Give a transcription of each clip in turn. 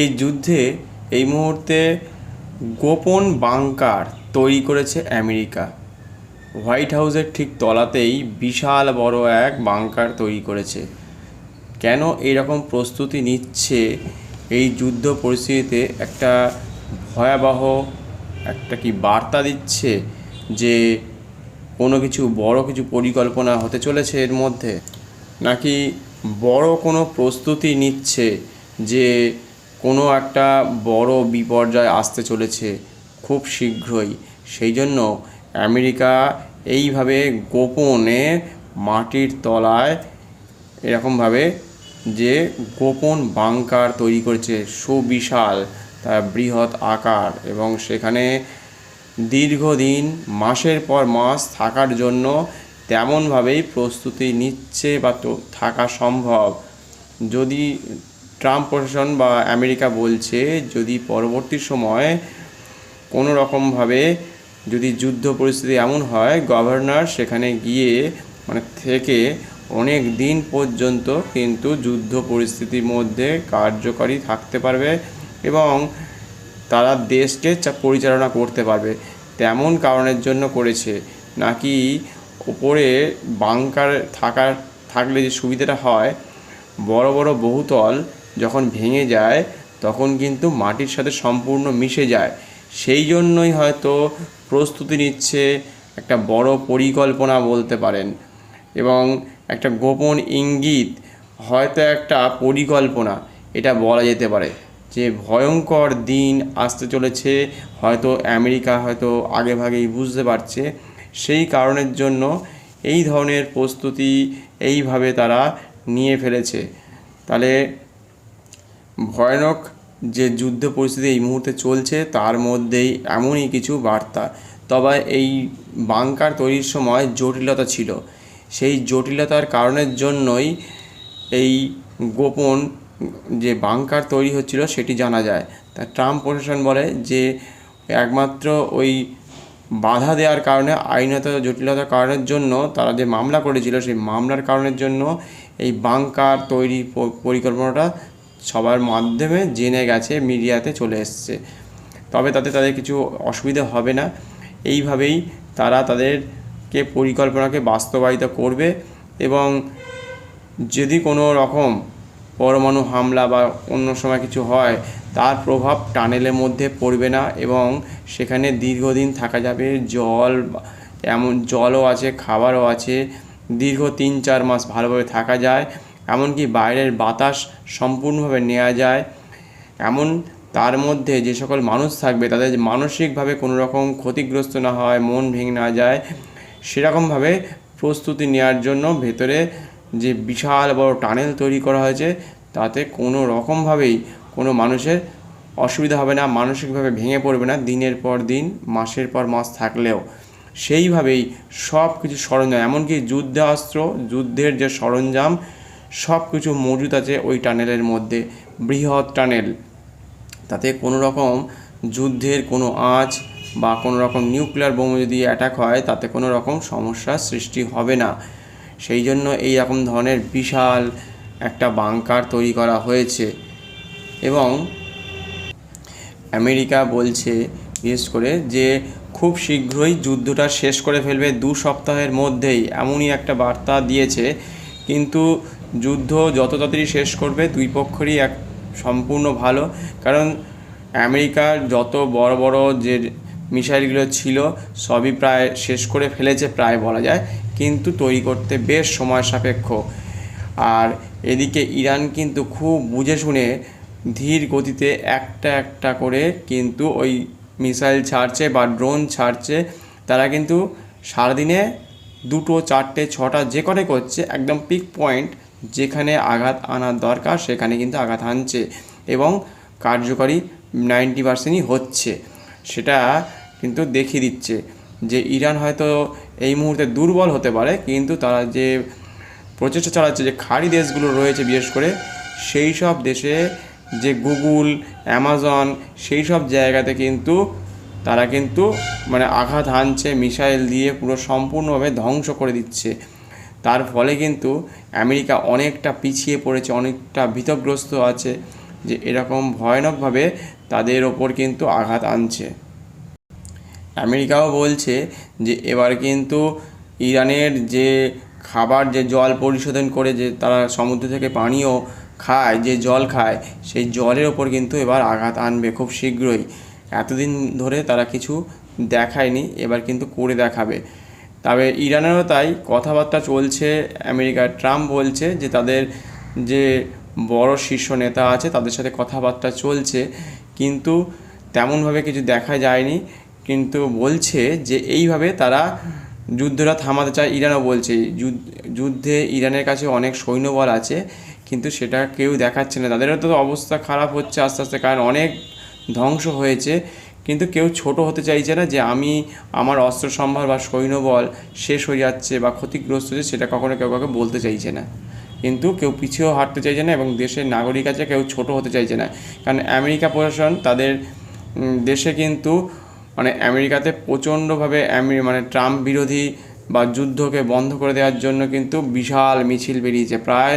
এই যুদ্ধে এই মুহূর্তে গোপন বাংকার তৈরি করেছে আমেরিকা। হোয়াইট হাউসের ঠিক তলাতেই বিশাল বড় এক বাংকার তৈরি করেছে। কেন এইরকম প্রস্তুতি নিচ্ছে? এই যুদ্ধ পরিস্থিতিতে একটা ভয়াবহ একটা বার্তা দিচ্ছে যে কোনো কিছু বড় কিছু পরিকল্পনা হতে চলেছে এর মধ্যে, নাকি বড় কোনো প্রস্তুতি নিচ্ছে যে কোনো একটা বড় বিপর্যয় আসতে চলেছে খুব শীঘ্রই। সেই জন্য আমেরিকা এইভাবে গোপনে মাটির তলায় এরকমভাবে যে গোপন বাংকার তৈরি করেছে, সুবিশাল, তার বৃহৎ আকার, এবং সেখানে দীর্ঘদিন মাসের পর মাস থাকার জন্য তেমনভাবেই প্রস্তুতি নিচ্ছে বা তো থাকা সম্ভব। যদি ট্রাম্প প্রশাসন বা আমেরিকা বলছে যদি পরবর্তী সময় কোনো রকমভাবে যদি যুদ্ধ পরিস্থিতি এমন হয়, গভর্নর সেখানে গিয়ে থেকে অনেক দিন পর্যন্ত কিন্তু যুদ্ধ পরিস্থিতির মধ্যে কার্যকরী থাকতে পারবে এবং তারা দেশকে পরিচালনা করতে পারবে, তেমন কারণের জন্য করেছে। নাকি উপরে বাংকার থাকলে যে সুবিধাটা হয়, বড় বড় বহুতল যখন ভেঙে যায় তখন কিন্তু মাটির সাথে সম্পূর্ণ মিশে যায়। সেই জন্যই হয়তো প্রস্তুতি নিচ্ছে, একটা বড় পরিকল্পনা বলতে পারেন, এবং একটা গোপন ইঙ্গিত, হয়তো একটা পরিকল্পনা, এটা বলা যেতে পারে যে ভয়ঙ্কর দিন আসতে চলেছে। হয়তো আমেরিকা হয়তো আগেভাগেই বুঝতে পারছে, সেই কারণের জন্য এই ধরনের প্রস্তুতি এইভাবে তারা নিয়ে ফেলেছে। তাহলে ভয়ানক যে যুদ্ধ পরিস্থিতি এই মুহূর্তে চলছে তার মধ্যেই এমনই কিছু বার্তা। তবে এই বাংকার তৈরির সময় জটিলতা ছিল, সেই জটিলতার কারণের জন্যই এই গোপন যে বাংকার তৈরি হচ্ছিল সেটি জানা যায়। তা ট্রাম্প প্রশাসন বলে যে একমাত্র ওই বাধা দেওয়ার কারণে, আইনত জটিলতার কারণের জন্য তারা যে মামলা করেছিল সেই মামলার কারণের জন্য এই বাংকার তৈরি পরিকল্পনাটা সবার মাধ্যমে জেনে গেছে, মিডিয়াতে চলে এসছে। তবে তাতে তাদের কিছু অসুবিধা হবে না। এইভাবেই তারা তাদেরকে পরিকল্পনাকে বাস্তবায়িত করবে এবং যদি কোনো রকম পরমাণু হামলা বা অন্য সময় কিছু হয় তার প্রভাব টানেলের মধ্যে পড়বে না এবং সেখানে দীর্ঘদিন থাকা যাবে। এমন জলও আছে, খাবারও আছে, দীর্ঘ 3-4 মাস ভালোভাবে থাকা যায়, এমনকি বাইরের বাতাস সম্পূর্ণভাবে নেওয়া যায়। এমন তার মধ্যে যে সকল মানুষ থাকবে তাদের মানসিকভাবে কোনো রকম ক্ষতিগ্রস্ত না হয়, মন ভেঙে না যায়, সেরকমভাবে প্রস্তুতি নেওয়ার জন্য ভেতরে যে বিশাল বড় টানেল তৈরি করা হয়েছে তাতে কোনো রকমভাবেই কোনো মানুষের অসুবিধা হবে না, মানসিকভাবে ভেঙে পড়বে না দিনের পর দিন, মাসের পর মাস থাকলেও। সেইভাবেই সব কিছু সরঞ্জাম, এমনকি যুদ্ধাস্ত্র, যুদ্ধের যে সরঞ্জাম সব কিছু মজুদ আছে ওই টানেলের মধ্যে। বৃহৎ টানেল, তাতে কোনো রকম যুদ্ধের কোনো আঁচ বা কোনো রকম নিউক্লিয়ার বোমা যদি অ্যাটাক হয় তাতে কোনো রকম সমস্যার সৃষ্টি হবে না। সেই জন্য এই রকম ধরনের বিশাল একটা বাংকার তৈরি করা হয়েছে এবং আমেরিকা বলছে বিশেষ করে যে খুব শীঘ্রই যুদ্ধটা শেষ করে ফেলবে, 2 সপ্তাহের মধ্যেই, এমনই একটা বার্তা দিয়েছে। কিন্তু যুদ্ধ যত তাড়াতাড়ি শেষ করবে দুই পক্ষেরই সম্পূর্ণ ভালো, কারণ আমেরিকার যত বড় বড় যে মিসাইলগুলো ছিল সবই প্রায় শেষ করে ফেলেছে প্রায় বলা যায়, কিন্তু তৈরি করতে বেশ সময় সাপেক্ষ। আর এদিকে ইরান কিন্তু খুব বুঝে শুনে ধীর গতিতে একটা একটা করে কিন্তু ওই মিসাইল ছাড়ছে বা ড্রোন ছাড়ছে। তারা কিন্তু সারাদিনে 2, 4, 6টা যে করে করছে, একদম পিক পয়েন্ট যেখানে আঘাত আনার দরকার সেখানে কিন্তু আঘাত আনছে এবং কার্যকরী 90%ই হচ্ছে। সেটা কিন্তু দেখিয়ে দিচ্ছে যে ইরান হয়তো এই মুহূর্তে দুর্বল হতে পারে, কিন্তু তারা যে প্রচেষ্টা চালাচ্ছে, যে খাড়ি দেশগুলো রয়েছে বিশেষ করে সেই সব দেশে, যে গুগল, অ্যামাজন, সেই সব জায়গাতে কিন্তু তারা কিন্তু আঘাত হানছে, মিসাইল দিয়ে পুরো সম্পূর্ণভাবে ধ্বংস করে দিচ্ছে। তার ফলে কিন্তু আমেরিকা অনেকটা পিছিয়ে পড়েছে, অনেকটা ভীতগ্রস্ত আছে। যে এরকম ভয়ানকভাবে তাদের ওপর কিন্তু আঘাত আনছে। আমেরিকাও বলছে যে এবার কিন্তু ইরানের যে খাবার, যে জল পরিশোধন করে যে তারা সমুদ্র থেকে পানীয় খায়, যে জল খায়, সেই জলের ওপর কিন্তু এবার আঘাত আনবে খুব শীঘ্রই। এতদিন ধরে তারা কিছু দেখায়নি, এবার কিন্তু করে দেখাবে। তবে ইরানেরও তাই কথাবার্তা চলছে। আমেরিকার ট্রাম্প বলছে যে তাদের যে বড় শীর্ষ নেতা আছে তাদের সাথে কথাবার্তা চলছে, কিন্তু তেমনভাবে কিছু দেখা যায়নি। কিন্তু বলছে যে এইভাবে তারা যুদ্ধটা থামাতে চায়। ইরানও বলছে যুদ্ধে ইরানের কাছে অনেক সৈন্যবল আছে, কিন্তু সেটা কেউ দেখাচ্ছে না। তাদেরও তো অবস্থা খারাপ হচ্ছে আস্তে আস্তে, কারণ অনেক ধ্বংস হয়েছে, কিন্তু কেউ ছোট হতে চাইছে না যে আমার অস্ত্র সম্ভার বা সৈন্যবল শেষ হয়ে যাচ্ছে বা ক্ষতিগ্রস্ত হচ্ছে, সেটা কখনো কেউ কাউকে বলতে চাইছে না। কিন্তু কেউ পিছিয়েও হাঁটতে চাইছে না এবং দেশের নাগরিক আছে কেউ ছোট হতে চাইছে না। কারণ আমেরিকা প্রশাসন তাদের দেশে কিন্তু আমেরিকাতে প্রচণ্ডভাবে ট্রাম্প বিরোধী বা যুদ্ধকে বন্ধ করে দেওয়ার জন্য কিন্তু বিশাল মিছিল বেরিয়েছে। প্রায়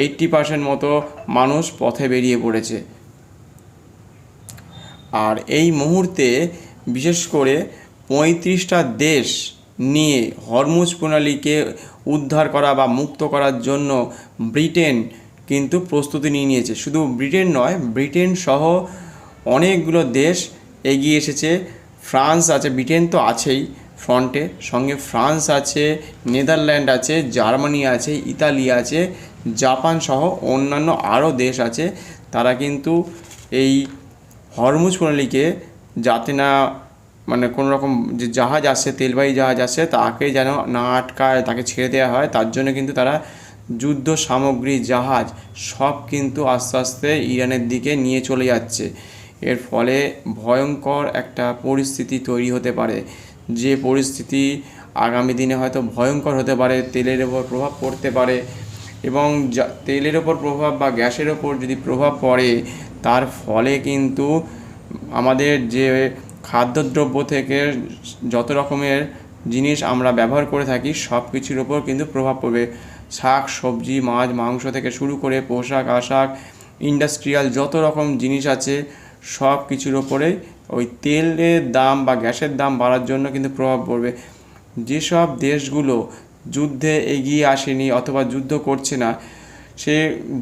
80% মতো মানুষ পথে বেরিয়ে পড়েছে। আর এই মুহূর্তে বিশেষ করে 35টা দেশ নিয়ে হরমুজ প্রণালীকে উদ্ধার করা বা মুক্ত করার জন্য ব্রিটেন কিন্তু প্রস্তুতি নিয়ে নিয়েছে। শুধু ব্রিটেন নয়, ব্রিটেন সহ অনেকগুলো দেশ এগিয়ে এসেছে। ফ্রান্স আছে, ব্রিটেন তো আছেই ফ্রন্টে, সঙ্গে ফ্রান্স আছে, নেদারল্যান্ড আছে, জার্মানি আছে, ইতালি আছে, জাপান সহ অন্যান্য আরও দেশ আছে। তারা কিন্তু এই হরমুজ প্রণালীকে যাতে না কোনো রকম যে জাহাজ আসছে, তেলবাহী জাহাজ আসছে, তাকে যেন না আটকায়, তাকে ছেড়ে দেওয়া হয়, তার জন্য কিন্তু তারা যুদ্ধ সামগ্রী, জাহাজ সব কিন্তু আস্তে আস্তে ইরানের দিকে নিয়ে চলে যাচ্ছে। এর ফলে ভয়ঙ্কর একটা পরিস্থিতি তৈরি হতে পারে, যে পরিস্থিতি আগামী দিনে হয়তো ভয়ঙ্কর হতে পারে। তেলের ওপর প্রভাব পড়তে পারে, এবং তেলের ওপর প্রভাব বা গ্যাসের ওপর যদি প্রভাব পড়ে, তার ফলে কিন্তু আমাদের যে খাদ্যদ্রব্য থেকে যত রকমের জিনিস আমরা ব্যবহার করে থাকি সব কিছুর ওপর কিন্তু প্রভাব পড়বে। শাক সবজি, মাছ মাংস থেকে শুরু করে পোশাক আশাক, ইন্ডাস্ট্রিয়াল যত রকম জিনিস আছে সব কিছুর ওপরেই ওই তেলের দাম বা গ্যাসের দাম বাড়ার জন্য কিন্তু প্রভাব পড়বে। যেসব দেশগুলো যুদ্ধে এগিয়ে আসেনি অথবা যুদ্ধ করছে না, সে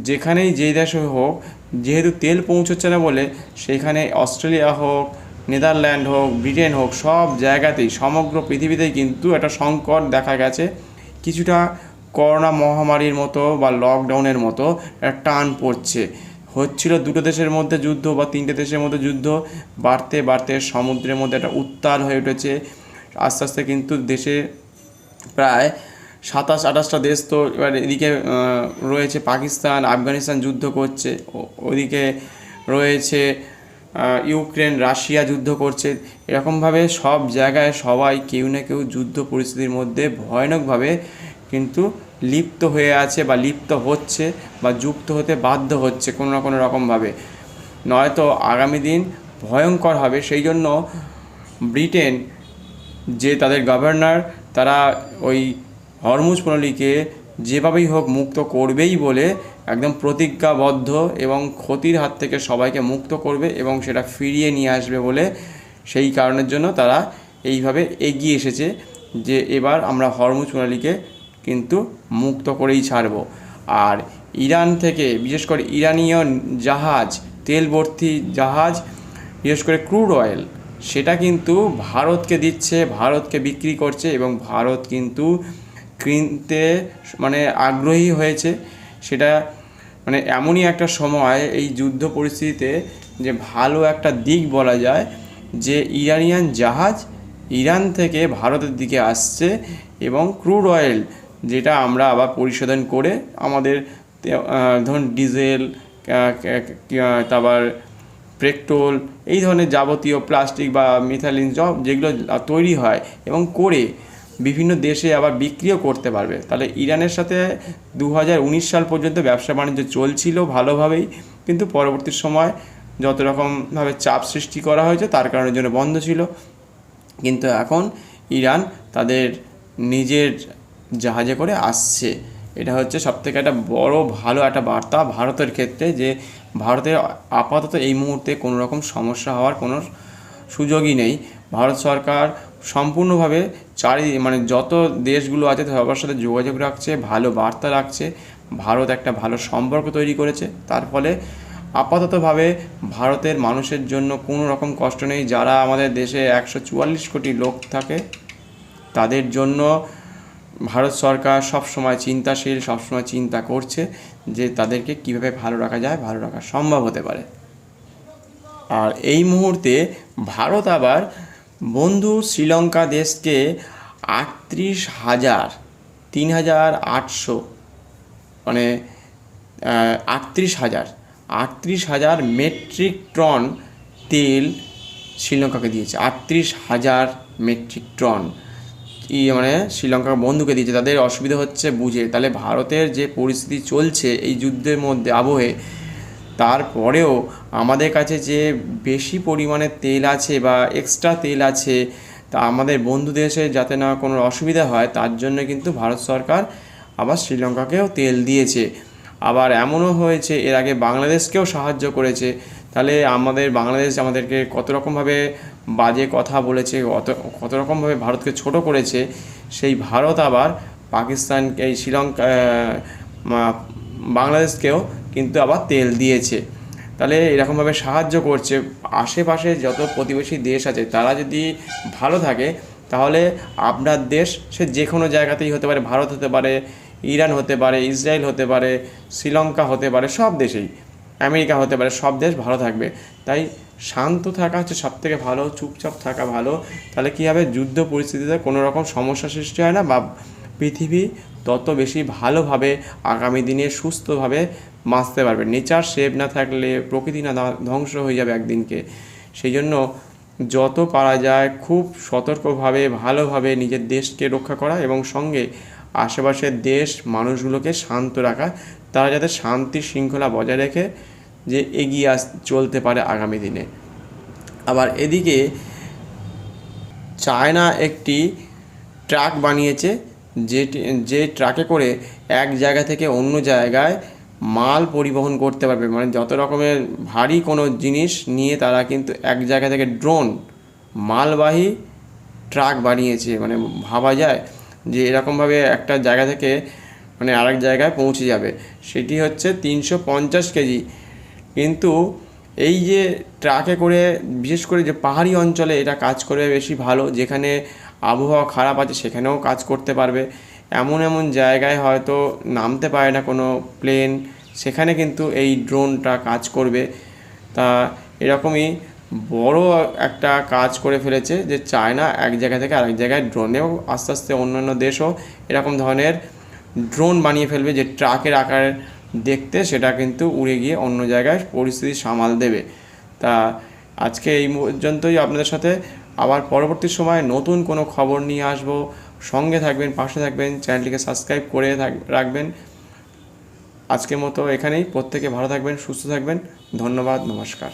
যেখানেই যেই দেশে হোক, যেহেতু তেল পৌঁছচ্ছে না বলে সেখানে অস্ট্রেলিয়া হোক, নেদারল্যান্ড হোক, ব্রিটেন হোক, সব জায়গাতেই সমগ্র পৃথিবীতেই কিন্তু একটা সংকট দেখা গেছে। কিছুটা করোনা মহামারীর মতো বা লকডাউনের মতো একটা টান পড়ছে। হচ্ছিল দুটো দেশের মধ্যে যুদ্ধ বা তিনটে দেশের মধ্যে যুদ্ধ, বাড়তে বাড়তে সমুদ্রের মধ্যে একটা উত্তাল হয়ে উঠেছে। আস্তে আস্তে কিন্তু দেশে প্রায় 27-28টা দেশ, তো এবার এদিকে রয়েছে পাকিস্তান, আফগানিস্তান যুদ্ধ করছে, ওদিকে রয়েছে ইউক্রেন, রাশিয়া যুদ্ধ করছে। এরকমভাবে সব জায়গায় সবাই কেউ না কেউ যুদ্ধ পরিস্থিতির মধ্যে ভয়ানকভাবে কিন্তু লিপ্ত হয়ে আছে বা লিপ্ত হচ্ছে বা যুক্ত হতে বাধ্য হচ্ছে কোনো না কোনো রকমভাবে, নয়তো আগামী দিন ভয়ঙ্কর হবে। সেই জন্য ব্রিটেন যে তাদের গভর্নর, তারা ওই হরমুজ প্রণালীকে যেভাবেই হোক মুক্ত করবেই বলে একদম প্রতিজ্ঞাবদ্ধ, এবং ক্ষতির হাত থেকে সবাইকে মুক্ত করবে এবং সেটা ফিরিয়ে নিয়ে আসবে বলে সেই কারণের জন্য তারা এইভাবে এগিয়ে এসেছে যে এবার আমরা হরমুজ প্রণালীকে কিন্তু মুক্ত করেই ছাড়ব। আর ইরান থেকে বিশেষ করে ইরানীয় জাহাজ, তেল ভর্তি জাহাজ, বিশেষ করে ক্রুড অয়েল, সেটা কিন্তু ভারতকে দিচ্ছে, ভারতকে বিক্রি করছে, এবং ভারত কিন্তু কিনতে আগ্রহী হয়েছে। সেটা এমনই একটা সময় এই যুদ্ধ পরিস্থিতিতে যে ভালো একটা দিক বলা যায় যে ইরানিয়ান জাহাজ ইরান থেকে ভারতের দিকে আসছে, এবং ক্রুড অয়েল যেটা আমরা আবার পরিশোধন করে আমাদের ধরুন ডিজেল, তারপর পেট্রোল, এই ধরনের যাবতীয় প্লাস্টিক বা মিথাইলিন যেগুলো তৈরি হয় এবং করে বিভিন্ন দেশে আবার বিক্রিও করতে পারবে। তাহলে ইরানের সাথে 2019 সাল পর্যন্ত ব্যবসা বাণিজ্য চলছিল ভালোভাবেই, কিন্তু পরবর্তী সময় যত রকমভাবে চাপ সৃষ্টি করা হয়েছে তার কারণের জন্য বন্ধ ছিল। কিন্তু এখন ইরান তাদের নিজের জাহাজে করে আসছে। এটা হচ্ছে সবথেকে একটা বড় ভালো একটা বার্তা ভারতের ক্ষেত্রে, যে ভারতের আপাতত এই মুহূর্তে কোনো রকম সমস্যা হওয়ার কোনো সুযোগই নেই। ভারত সরকার সম্পূর্ণভাবে মানে যত দেশগুলো আছে সবার সাথে যোগাযোগ রাখছে, ভালো বার্তা রাখছে, ভারত একটা ভালো সম্পর্ক তৈরি করেছে। তার ফলে আপাততভাবে ভারতের মানুষের জন্য কোনো রকম কষ্ট নেই। যারা আমাদের দেশে 144 কোটি লোক থাকে তাদের জন্য ভারত সরকার সবসময় চিন্তাশীল, সবসময় চিন্তা করছে যে তাদেরকে কীভাবে ভালো রাখা যায়, ভালো রাখা সম্ভব হতে পারে। আর এই মুহূর্তে ভারত আবার বন্ধু শ্রীলঙ্কা দেশকে 38,000 3,800 মানে 38,000 মেট্রিক টন তেল শ্রীলঙ্কাকে দিয়েছে। 38,000 মেট্রিক টন মানে শ্রীলঙ্কা বন্ধুকে দিয়েছে। তাদের অসুবিধা হচ্ছে বুঝে। তাহলে ভারতের যে পরিস্থিতি চলছে এই যুদ্ধের মধ্যে আবহে, তারপরেও আমাদের কাছে যে বেশি পরিমাণে তেল আছে বা এক্সট্রা তেল আছে, তা আমাদের বন্ধু দেশে যাতে না কোনো অসুবিধা হয় তার জন্য কিন্তু ভারত সরকার আবার শ্রীলঙ্কাকেও তেল দিয়েছে। আবার এমনও হয়েছে এর আগে বাংলাদেশকেও সাহায্য করেছে। তাহলে আমাদের বাংলাদেশ আমাদেরকে কত রকমভাবে বাজে কথা বলেছে, কত রকমভাবে ভারতকে ছোট করেছে, সেই ভারত আবার পাকিস্তানকে এই শ্রীলঙ্কা বাংলাদেশকেও কিন্তু আবার তেল দিয়েছে। তাহলে এরকমভাবে সাহায্য করছে। আশেপাশে যত প্রতিবেশী দেশ আছে তারা যদি ভালো থাকে তাহলে আপনার দেশ সে যে কোনো জায়গাতেই হতে পারে, ভারত হতে পারে, ইরান হতে পারে, ইসরায়েল হতে পারে, শ্রীলঙ্কা হতে পারে, সব দেশেই, আমেরিকা হতে পারে, সব দেশ ভালো থাকবে। তাই শান্ত থাকা হচ্ছে সবথেকে ভালো, চুপচাপ থাকা ভালো। তাহলে কী হবে, যুদ্ধ পরিস্থিতিতে কোনো রকম সমস্যা সৃষ্টি হয় না, বা পৃথিবী তত বেশি ভালোভাবে আগামী দিনে সুস্থভাবে বাঁচতে পারবে। নেচার সেভ না থাকলে প্রকৃতি না ধ্বংস হয়ে যাবে একদিনকে। সেই জন্য যত পারা যায় খুব সতর্কভাবে ভালোভাবে নিজের দেশকে রক্ষা করা এবং সঙ্গে আশেপাশের দেশ মানুষগুলোকে শান্ত রাখা, তারা যাতে শান্তি শৃঙ্খলা বজায় রেখে যে এগিয়ে চলতে পারে আগামী দিনে। আবার এদিকে চায়না একটি ট্রাক বানিয়েছে, যে ট্রাকে করে এক জায়গা থেকে অন্য জায়গায় মাল পরিবহন করতে পারবে। মানে যত রকমের ভারী কোনো জিনিস নিয়ে তারা কিন্তু এক জায়গা থেকে ড্রোন মালবাহী ট্রাক বানিয়েছে। মানে ভাবা যায় যে এরকমভাবে একটা জায়গা থেকে মানে আরেক জায়গায় পৌঁছে যাবে। সেটি হচ্ছে 350 কেজি। কিন্তু এই যে ট্রাকে করে বিশেষ করে যে পাহাড়ি অঞ্চলে এটা কাজ করবে বেশি ভালো, যেখানে আবহাওয়া খারাপ আছে সেখানেও কাজ করতে পারবে। এমন এমন জায়গায় হয়তো নামতে পারে না কোনো প্লেন, সেখানে কিন্তু এই ড্রোনটা কাজ করবে। তা এরকমই বড় একটা কাজ করে ফেলেছে যে চায়না এক জায়গা থেকে আরেক জায়গায় ড্রোন, এবং আস্তে আস্তে অন্যান্য দেশও এরকম ধরনের ড্রোন বানিয়ে ফেলবে যে ট্রাকের আকার দেখতে, সেটা কিন্তু উড়ে গিয়ে অন্য জায়গায় পরিস্থিতি সামাল দেবে। তা আজকে এই পর্যন্তই আপনাদের সাথে। আবার পরবর্তী সময় নতুন কোনো খবর নিয়ে আসবো। সঙ্গে থাকবেন, পাশে থাকবেন, চ্যানেলটিকে সাবস্ক্রাইব করে রাখবেন। আজকের মতো এখানেই। প্রত্যেকে ভালো থাকবেন, সুস্থ থাকবেন। ধন্যবাদ, নমস্কার।